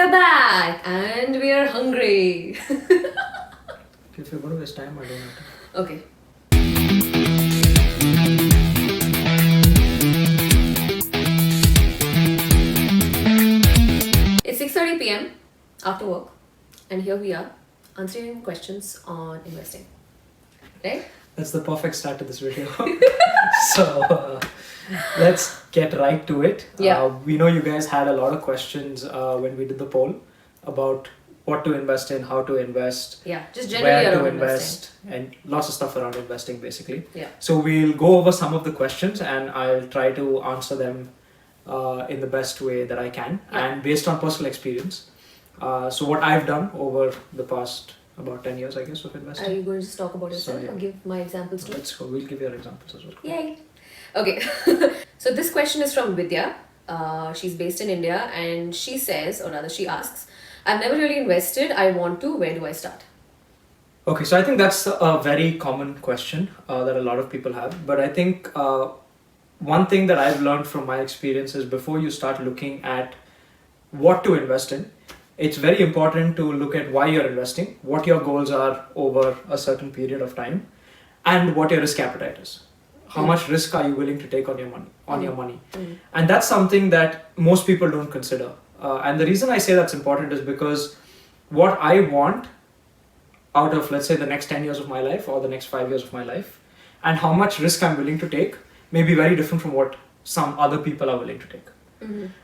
are back and we are hungry. If you're going to waste time, I don't have to. Okay. It's 6:30 p.m. after work, and here we are answering questions on investing. Right? That's the perfect start to this video. So let's get right to it. Yeah. We know you guys had a lot of questions when we did the poll about what to invest in, how to invest, Yeah. Just generally where to around invest, and lots of stuff around investing basically. Yeah. So we'll go over some of the questions and I'll try to answer them in the best way that I can and based on personal experience. So what I've done over the past about 10 years, I guess, of investing. Are you going to just talk about yourself So, yeah. or give my examples too? Let's go. We'll give your examples as well. Yay. Okay. So this question is from Vidya. She's based in India and she says, or rather she asks, I've never really invested. I want to. Where do I start? Okay, so I think that's a very common question that a lot of people have. But I think one thing that I've learned from my experience is before you start looking at what to invest in, it's very important to look at why you're investing, what your goals are over a certain period of time, and what your risk appetite is. How much risk are you willing to take on your money? And that's something that most people don't consider. And the reason I say that's important is because what I want out of, let's say, the next 10 years of my life or the next 5 years of my life, and how much risk I'm willing to take may be very different from what some other people are willing to take.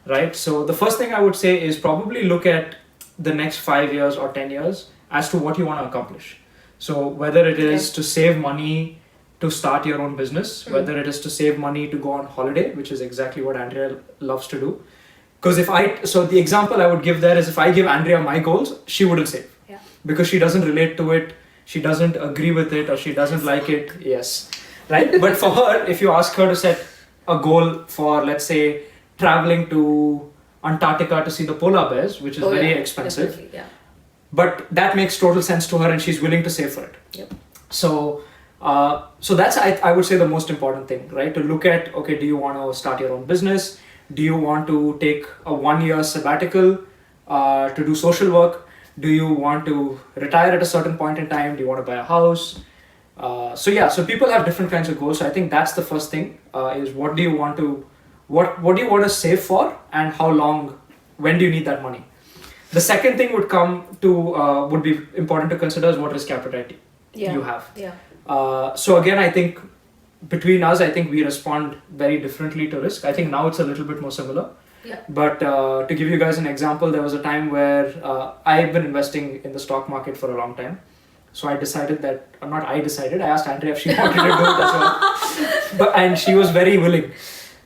Right? So the first thing I would say is probably look at the next 5 years or 10 years as to what you want to accomplish. So whether it is to save money to start your own business, whether it is to save money to go on holiday, which is exactly what Andrea loves to do. Because so the example I would give there is if I give Andrea my goals, she wouldn't save. Yeah. Because she doesn't relate to it, she doesn't agree with it, or she doesn't like it. Yes. Right? But for her, if you ask her to set a goal for, let's say, traveling to Antarctica to see the polar bears, which is very expensive. Definitely, yeah. But that makes total sense to her and she's willing to save for it. Yep. So that's, I would say, the most important thing, right? To look at, okay, do you want to start your own business? Do you want to take a 1-year sabbatical to do social work? Do you want to retire at a certain point in time? Do you want to buy a house? So people have different kinds of goals. So I think that's the first thing is what do you want to save for and how long, when do you need that money? The second thing would be important to consider is what risk appetite you have. Yeah. So again, I think between us, I think we respond very differently to risk. I think now it's a little bit more similar. Yeah. But to give you guys an example, there was a time where I've been investing in the stock market for a long time. So I decided I asked Andrea if she wanted to do it as well. And she was very willing.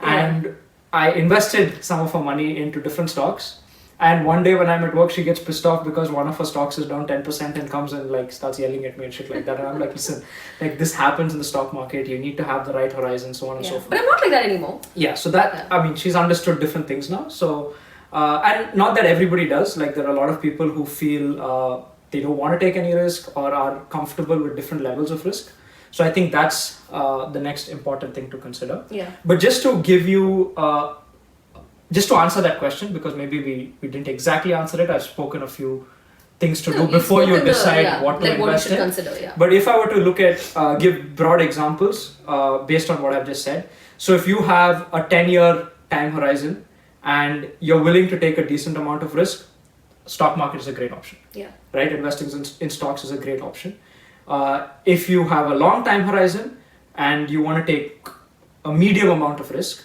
And I invested some of her money into different stocks. And one day when I'm at work, she gets pissed off because one of her stocks is down 10% and comes and like starts yelling at me and shit like that. And I'm like, listen, like this happens in the stock market. You need to have the right horizon, so on and so forth. But I'm not like that anymore. Yeah, so that, I mean, she's understood different things now. So, and not that everybody does. Like there are a lot of people who feel they don't want to take any risk or are comfortable with different levels of risk. So I think that's the next important thing to consider. Yeah. But just to give you, just to answer that question, because maybe we didn't exactly answer it, I've spoken a few things to do before you decide what to invest in. Consider, But if I were to look at, give broad examples based on what I've just said. So if you have a 10-year time horizon and you're willing to take a decent amount of risk, stock market is a great option. Yeah. Right? Investing in stocks is a great option. If you have a long time horizon and you want to take a medium amount of risk,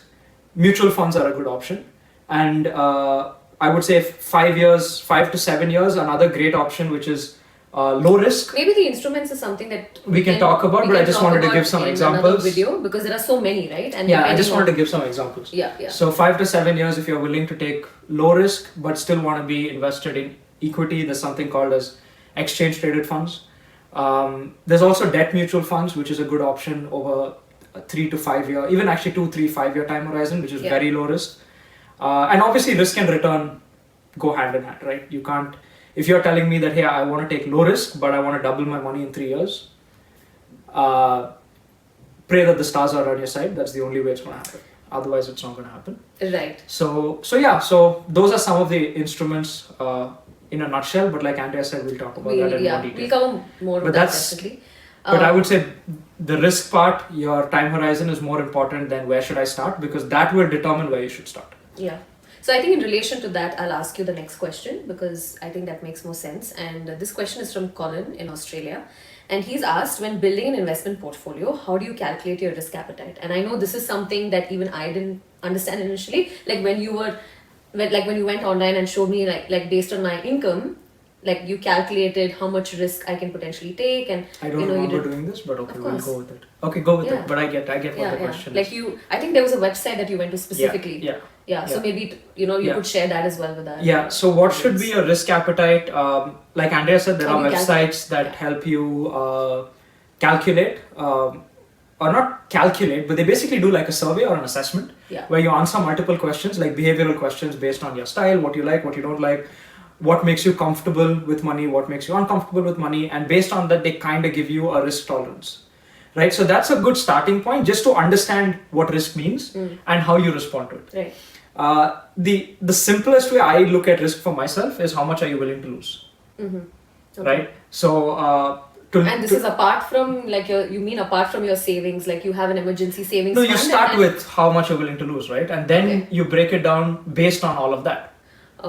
mutual funds are a good option. And I would say 5 to 7 years, another great option, which is low risk. Maybe the instruments is something that we can talk about, but I just wanted to give some examples. Video, because there are so many, right? And I just wanted to give some examples. Yeah. So 5 to 7 years, if you're willing to take low risk, but still want to be invested in equity, there's something called as exchange traded funds. There's also debt mutual funds, which is a good option over a 3 to 5 year, even actually 2, 3, 5 year time horizon, which is very low risk. And obviously risk and return go hand in hand, right? You can't, if you're telling me that, hey, I want to take low risk, but I want to double my money in 3 years, pray that the stars are on your side. That's the only way it's going to happen. Otherwise, it's not going to happen. Right. So yeah. So those are some of the instruments in a nutshell. But like Andrea said, we'll talk about that in more detail. We'll cover more But of that that's- definitely. But I would say the risk part, your time horizon is more important than where should I start, because that will determine where you should start. Yeah. So I think in relation to that, I'll ask you the next question because I think that makes more sense. And this question is from Colin in Australia. And he's asked, when building an investment portfolio, how do you calculate your risk appetite? And I know this is something that even I didn't understand initially. Like when you went online and showed me like based on my income, like you calculated how much risk I can potentially take, and I don't remember doing this, but okay, Of we'll course. go with it. Okay, go with Yeah. it. But I get what the question like is. I think there was a website that you went to specifically. Yeah. So maybe you Yeah. could share that as well with us. Yeah. So what should be your risk appetite? Like Andrea said, there How are do you websites that Yeah. help you calculate, or not calculate, but they basically do like a survey or an assessment Yeah. where you answer multiple questions, like behavioral questions based on your style, what you like, what you don't like, what makes you comfortable with money, what makes you uncomfortable with money, and based on that, they kind of give you a risk tolerance. Right, so that's a good starting point just to understand what risk means and how you respond to it. Right. The simplest way I look at risk for myself is how much are you willing to lose, Okay. right? So And this is apart from apart from your savings, like you have an emergency savings no, you fund start and- with how much you're willing to lose, right? And then Okay. you break it down based on all of that,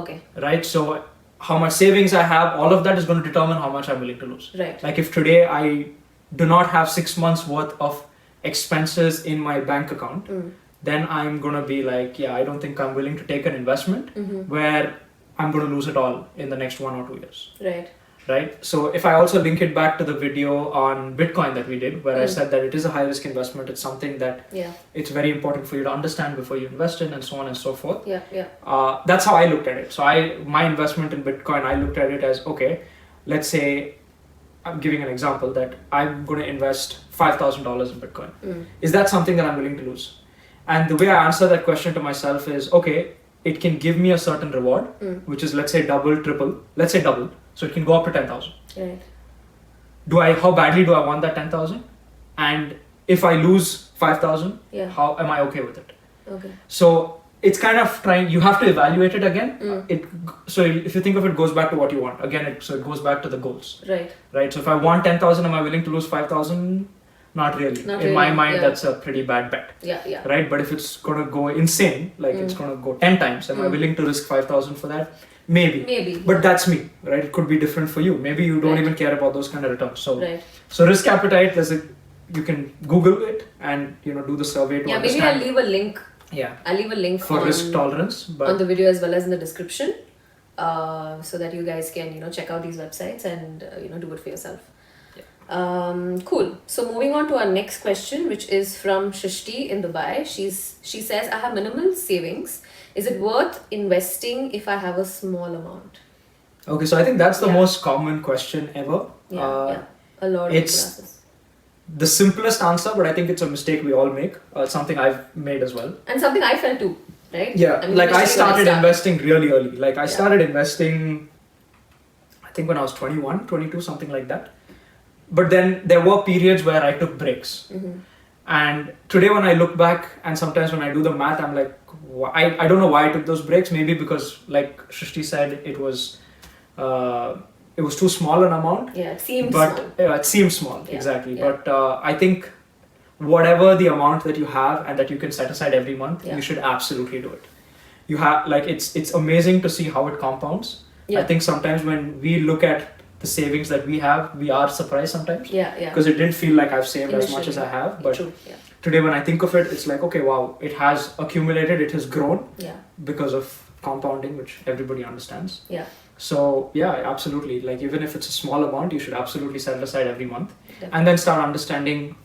Okay. right? So how much savings I have, all of that is going to determine how much I'm willing to lose. Right. Like if today I do not have 6 months worth of expenses in my bank account, then I'm going to be like, yeah, I don't think I'm willing to take an investment where I'm going to lose it all in the next 1 or 2 years. Right. Right. So if I also link it back to the video on Bitcoin that we did, where I said that it is a high risk investment, it's something that Yeah. it's very important for you to understand before you invest in, and so on and so forth. Yeah. Yeah. That's how I looked at it. So my investment in Bitcoin, I looked at it as, okay, let's say I'm giving an example that I'm going to invest $5,000 in Bitcoin. Is that something that I'm willing to lose? And the way I answer that question to myself is, okay, it can give me a certain reward, which is let's say double, triple, let's say double. So it can go up to 10,000. Right. How badly do I want that 10,000? And if I lose 5,000, Yeah. how am I okay with it? Okay. So it's kind of you have to evaluate it again. So if you think of it, goes back to what you want. Again, it goes back to the goals, Right. right? So if I want 10,000, am I willing to lose 5,000? Not really. Not In my really, mind, yeah. that's a pretty bad bet, Yeah. Yeah. right? But if it's going to go insane, like it's going to go 10 times, am I willing to risk 5,000 for that? Maybe. Maybe. But that's me, right? It could be different for you. Maybe you don't Right. even care about those kind of returns. So, Right. so risk appetite, you can Google it and do the survey to Yeah. Maybe I'll understand. leave a link. Yeah. I'll leave a link For on, risk tolerance, but on the video as well as in the description, so that you guys can check out these websites and do it for yourself. Cool. So moving on to our next question, which is from Shrishti in Dubai. She says, I have minimal savings. Is it worth investing if I have a small amount? okay. So I think that's the Yeah. most common question ever. Yeah. A lot of it's- classes. The simplest answer, but I think it's a mistake we all make. It's something I've made as well. And something I felt too, right? Yeah, I mean, like I initially when started investing really early. Like I Yeah. started investing, I think when I was 21, 22, something like that. But then there were periods where I took breaks. And today when I look back and sometimes when I do the math, I'm like, I don't know why I took those breaks. Maybe because like Shrishti said, it was too small an amount. Yeah, it seemed But small. it seems small, Yeah, exactly. yeah. But I think whatever the amount that you have and that you can set aside every month, Yeah. you should absolutely do it. You have it's amazing to see how it compounds. Yeah. I think sometimes when we look at the savings that we have, we are surprised sometimes Yeah, yeah. because it didn't feel like I've saved as much as Initially. I have. But True. Yeah. today when I think of it, it's like, okay, wow, it has accumulated, it has grown Yeah. because of compounding, which everybody understands. Yeah. So yeah, absolutely. Like even if it's a small amount, you should absolutely set it aside every month, Definitely. and then start understanding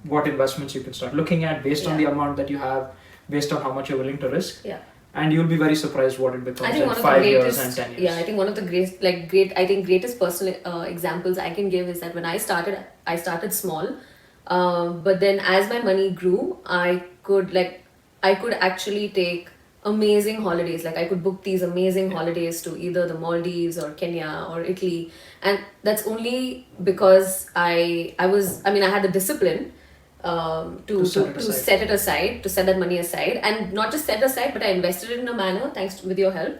what investments you can start looking at based on the Yeah. amount that you have, based on how much you're willing to risk. Yeah. And you'll be very surprised what it I becomes think in one of the 5 years greatest, and 10 years. yeah, I think one of the greatest personal examples I can give is that when I started small, but then as my money grew, I could actually take amazing holidays. Like I could book these amazing holidays to either the Maldives or Kenya or Italy, and that's only because I had the discipline to set set it aside, to set that money aside, and not just set aside, but I invested it in a manner, with your help,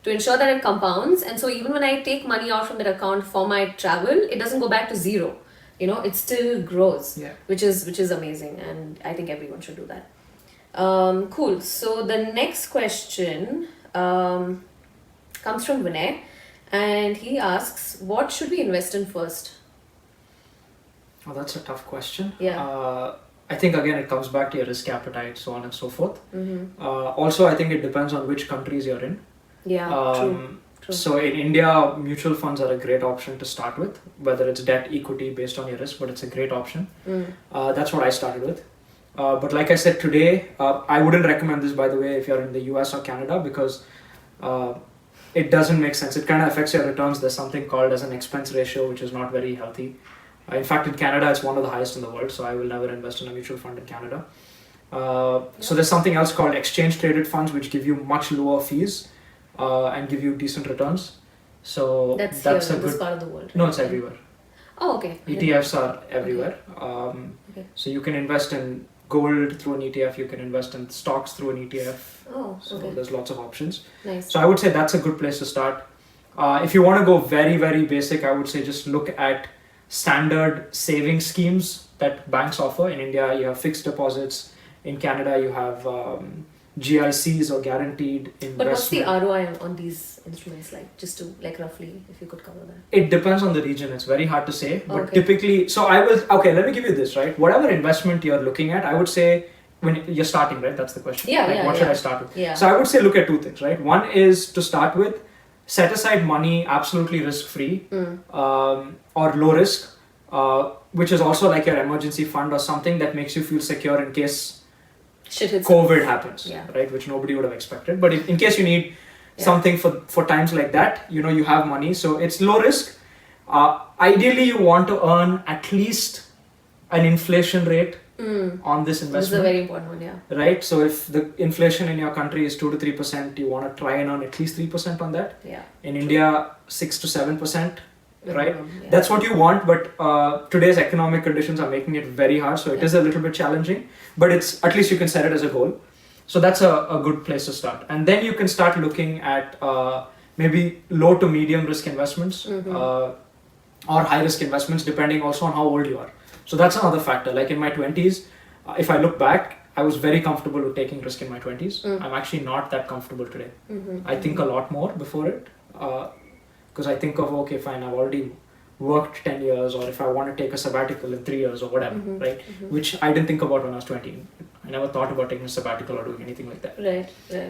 to ensure that it compounds. And so even when I take money out from that account for my travel, it doesn't go back to zero. You know, it still grows, Yeah. which is amazing, and I think everyone should do that. Cool. So the next question comes from Vinay, and he asks, what should we invest in first? Oh, that's a tough question. Yeah. I think again it comes back to your risk appetite, so on and so forth. Mm-hmm. Also, I think it depends on which countries you're in. Yeah, true. So in India, mutual funds are a great option to start with, whether it's debt, equity, based on your risk, but it's a great option. That's what I started with. But like I said today, I wouldn't recommend this, by the way, if you're in the US or Canada, because it doesn't make sense. It kind of affects your returns. There's something called as an expense ratio, which is not very healthy. In fact, in Canada, it's one of the highest in the world, so I will never invest in a mutual fund in Canada. So there's something else called exchange traded funds, which give you much lower fees and give you decent returns. So that's here, a good this part of the world. No, it's everywhere. Oh, okay. ETFs are everywhere. Okay. So you can invest in gold through an ETF, you can invest in stocks through an ETF. Oh, So okay. there's lots of options. Nice. So I would say that's a good place to start. If you want to go very, very basic, I would say just look at standard saving schemes that banks offer. In India, you have fixed deposits. In Canada, you have GICs or guaranteed investment. But what's the ROI on these instruments like? Just to roughly, if you could cover that. It depends on the region. It's very hard to say. But Okay. typically, let me give you this, right? Whatever investment you're looking at, I would say when you're starting, right? That's the question. Yeah, What should I start with? Yeah. So I would say look at two things, right? One is to start with, set aside money absolutely risk-free or low risk, which is also like your emergency fund or something that makes you feel secure in case Shit hits. COVID happens, Yeah. right? Which nobody would have expected. But in case you need something for times like that, you have money. So it's low risk. Ideally, you want to earn at least an inflation rate on this investment. This is a very important one, yeah. Right? So if the inflation in your country is 2 to 3%, you want to try and earn at least 3% on that. Yeah. In India, 6 to 7%. Right? Yeah. That's what you want, but today's economic conditions are making it very hard, so it is a little bit challenging, but it's at least you can set it as a goal. So that's a good place to start. And then you can start looking at maybe low to medium risk investments or high risk investments, depending also on how old you are. So that's another factor. Like in my 20s, if I look back, I was very comfortable with taking risk in my 20s. I'm actually not that comfortable today. I think a lot more before it. Because I think of, okay, fine, I've already worked 10 years, or if I want to take a sabbatical in 3 years or whatever, right? Which I didn't think about when I was 20. I never thought about taking a sabbatical or doing anything like that. Right.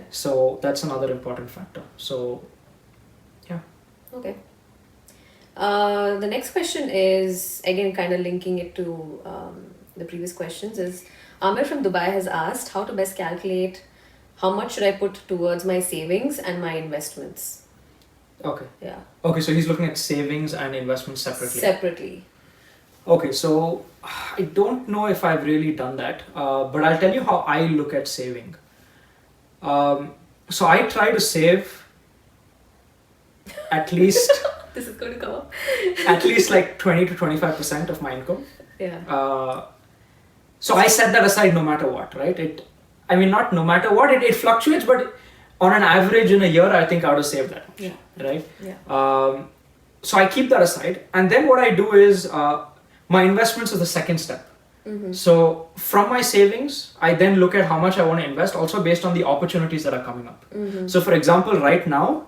So that's another important factor. So, yeah. Okay. The next question is, again, kind of linking it to the previous questions, is Amir from Dubai has asked how to best calculate how much should I put towards my savings and my investments. Okay. Yeah. Okay, so he's looking at savings and investments separately. Okay, so I don't know if I've really done that, but I'll tell you how I look at saving. So I try to save at least This is going to come up. at least like 20 to 25% of my income. Yeah. So I set that aside no matter what, right? Not no matter what, it fluctuates, but on an average in a year, I think I would have saved that much, right? Yeah. So I keep that aside, and then what I do is my investments is the second step. So from my savings, I then look at how much I want to invest, also based on the opportunities that are coming up. So for example, right now,